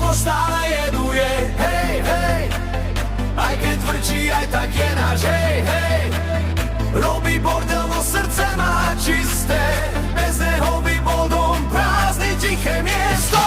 bol stále jeduje. Hej, hej, aj keď vrčí, aj tak je náš. Hej, hej, robí bordel, no srdce má čisté. Bez neho by bol dom prázdny, tiché miesto.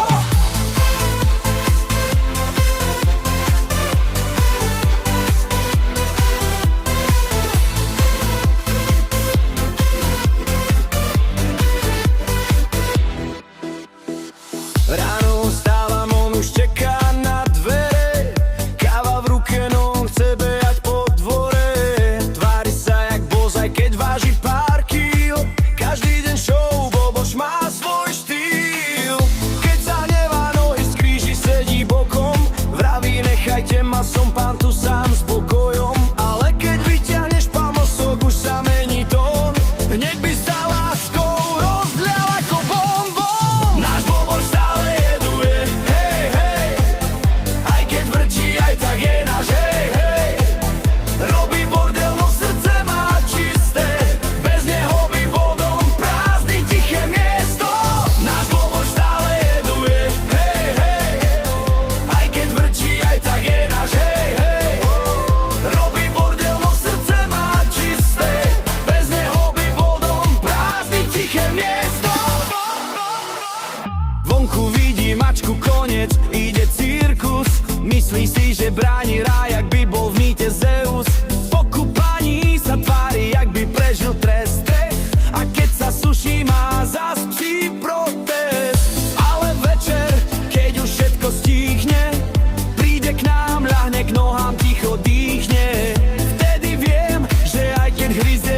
Ráno vstávam, on už čeká na dvere. Káva v ruke, no on chce behať po dvore. Tvári sa jak boss, aj keď váži pár kíl. Každý deň show, Boboš má svoj štýl. Keď sa hnevá, nohy skríži, sedí bokom. Vraví, nechajte ma, som pán tu sám s pokojom. Ale keď vyťahneš pamosok, už sa mení tón. Hneď by sa láskou rozlial ako bonbon. Náš Boboš stále jeduje, hej, hej, aj keď vrčí, aj tak je náš. Hej, hej, robí bordel, no srdce má čisté. Bez neho by bol dom prázdny, tiché miesto. Náš Boboš stále jeduje, hej, hej, aj keď vrčí, aj tak je náš. Hej, hej, robí bordel, no srdce má čisté. Bez neho by bol dom prázdny, tiché miesto. Vonku vidí mačku, koniec, ide cirkus. Myslí si, že bráni ráj, jak by bol v mýte Zeus. Po kúpaní sa tvári, jak by prežil trest. A keď sa suší, má zas psí protest. Ale večer, keď už všetko stíchne, príde k nám, ľahne k nohám, ticho dýchne. Vtedy viem, že aj keď hryzde